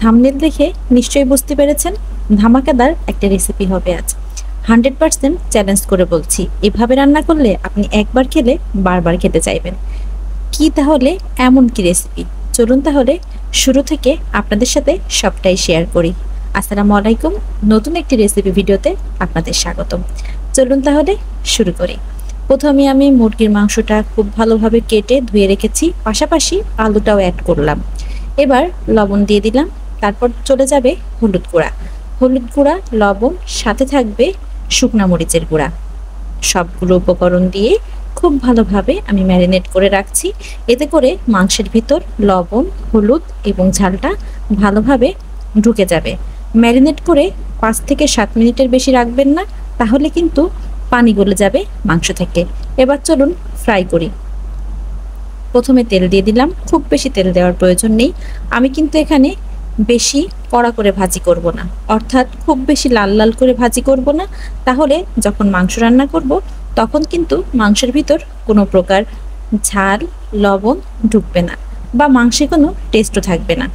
Thumbnail দেখে নিশ্চয়ই বুঝতে পেরেছেন ধামাকাদার একটা রেসিপি হবে আজ। 100% চ্যালেঞ্জ করে বলছি, এভাবে রান্না করলে আপনি একবার খেলে বারবার খেতে চাইবেন। কি তাহলে এমন কি রেসিপি? চলুন তাহলে শুরু থেকে আপনাদের সাথে সবটাই শেয়ার করি। আসসালামু আলাইকুম, নতুন একটি রেসিপি ভিডিওতে আপনাদের স্বাগতম। চলুন তাহলে শুরু করি। প্রথমে আমি মুরগির মাংসটা খুব ভালোভাবে কেটে ধুয়ে রেখেছি, পাশাপাশি আলুটাও অ্যাড করলাম। এবার লবণ দিয়ে দিলাম, তারপর চলে যাবে হলুদ গুঁড়া, লবণ, সাথে থাকবে শুকনা মরিচের গুঁড়া। সবগুলো উপকরণ দিয়ে খুব ভালোভাবে আমি ম্যারিনেট করে রাখছি। এতে করে মাংসের ভিতর লবণ, হলুদ এবং ঝালটা ভালোভাবে ঢুকে যাবে। ম্যারিনেট করে 5 থেকে 7 মিনিটের বেশি রাখবেন না, তাহলে কিন্তু পানি গলে যাবে মাংস থেকে। এবার চলুন ফ্রাই করি। প্রথমে তেল দিয়ে দিলাম, খুব বেশি তেল দেওয়ার প্রয়োজন নেই। আমি কিন্তু এখানে বেশি কড়া করে ভাজি করব না, অর্থাৎ খুব বেশি লাল লাল করে ভাজি করব না, তাহলে যখন মাংস রান্না করব তখন কিন্তু মাংসের ভিতর কোনো প্রকার ঝাল, লবণ ঢুকবে না বা মাংসে কোনো টেস্টও থাকবে না।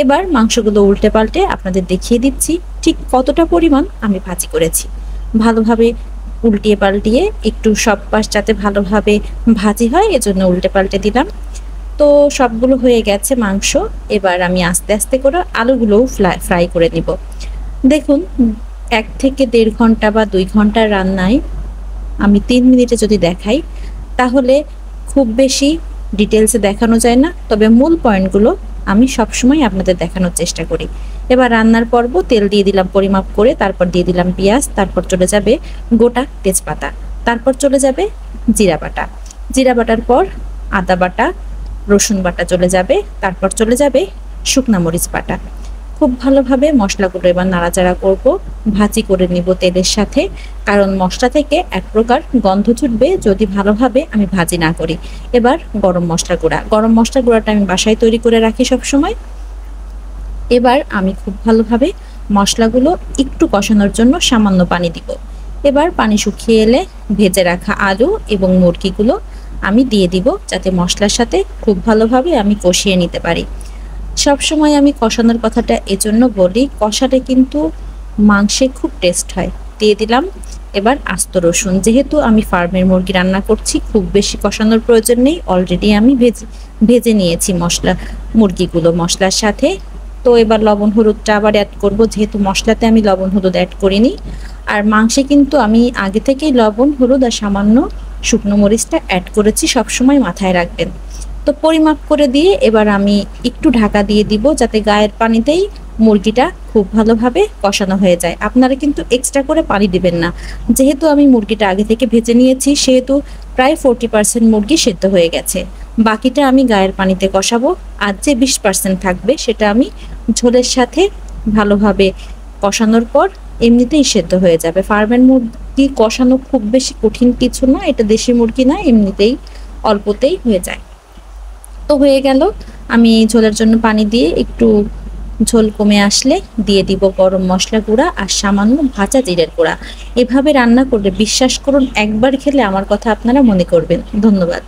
এবার মাংসগুলো উল্টে পাল্টে আপনাদের দেখিয়ে দিচ্ছি ঠিক কতটা পরিমাণ আমি ভাজি করেছি। ভালোভাবে উল্টিয়ে পাল্টিয়ে একটু সব পাশ যাতে ভালোভাবে ভাজি হয় এজন্য উল্টে পাল্টে দিলাম। তো সবগুলো হয়ে গেছে মাংস। এবার আমি আস্তে আস্তে করে আলুগুলোও ফ্রাই করে নিব। দেখুন 1 থেকে 1.5 ঘন্টা বা 2 ঘন্টার রান্নায় আমি 3 মিনিটে যদি দেখাই তাহলে খুব বেশি ডিটেলসে দেখানো যায় না, তবে মূল পয়েন্টগুলো আমি সবসময় আপনাদের দেখানোর চেষ্টা করি। এবার রান্নার পর্ব, তেল দিয়ে দিলাম পরিমাপ করে, তারপর দিয়ে দিলাম পেঁয়াজ, তারপর চলে যাবে গোটা তেজপাতা, তারপর চলে যাবে জিরা বাটার পর আদা বাটা, রসুন বাটা চলে যাবে, তারপর চলে যাবে শুকনা মরিচ বাটা। খুব ভালোভাবে মশলাগুলো এবার নাড়াচাড়া করব, ভাজি করে নিব তেলের সাথে, কারণ মশলা থেকে এক প্রকার গন্ধ ছুটবে যদি ভালোভাবে আমি ভাজি না করি। এবার গরম মশলা গুঁড়াটা আমি বাসায় তৈরি করে রাখি সব সময়। এবার আমি খুব ভালোভাবে মশলাগুলো একটু কষানোর জন্য সামান্য পানি দিব। এবার পানি শুকিয়ে এলে ভেজে রাখা আলু এবং মুরগিগুলো আমি দিয়ে দিব, যাতে মশলার সাথে খুব ভালোভাবে আমি কষিয়ে নিতে পারি। সব সময় আমি কষানোর কথাটা এজন্য বলি, কষালে কিন্তু মাংসে খুব টেস্ট হয়। দিয়ে দিলাম এবার আস্ত রসুন। যেহেতু আমি ফার্মের মুরগি রান্না করছি, খুব বেশি কষানোর প্রয়োজন নেই, অলরেডি আমি ভেজে নিয়েছি মুরগিগুলো মশলার সাথে। তো এবার লবণ হলুদটা আবার অ্যাড করব, যেহেতু মশলাতে আমি লবণ হলুদ অ্যাড করিনি। আর মাংসে কিন্তু আমি আগে থেকেই লবণ হলুদ আর সামান্য শুকনো মরিচটা অ্যাড করেছি, সবসময় মাথায় রাখবেন। তো পরিমাপ করে দিয়ে এবার আমি একটু ঢাকা দিয়ে দিব, যাতে গায়ের পানিতেই মুরগিটা খুব ভালোভাবে কষানো হয়ে যায়। আপনারা কিন্তু এক্সট্রা করে পানি দিবেন না, যেহেতু আমি মুরগিটা আগে থেকে ভেজে নিয়েছি, সেহেতু প্রায় 40% মুরগি সেদ্ধ হয়ে গেছে। বাকিটা আমি গায়ের পানিতে কষাবো, আর যে 20% থাকবে সেটা আমি ঝোলের সাথে ভালোভাবে কষানোর পর এমনিতেই সেদ্ধ হয়ে যাবে। ফার্মের মুরগি কষানো খুব বেশি কঠিন কিছু না, এটা দেশি মুরগি না, এমনিতেই অল্পতেই হয়ে যায়। তো হয়ে গেল। আমি ঝোলের জন্য পানি দিয়ে একটু ঝোল কমে আসলে দিয়ে দিব গরম মশলা গুঁড়া আর সামান্য ভাজা জিরের গুঁড়া। এভাবে রান্না করলে বিশ্বাস করুন একবার খেলে আমার কথা আপনারা মনে করবেন। ধন্যবাদ।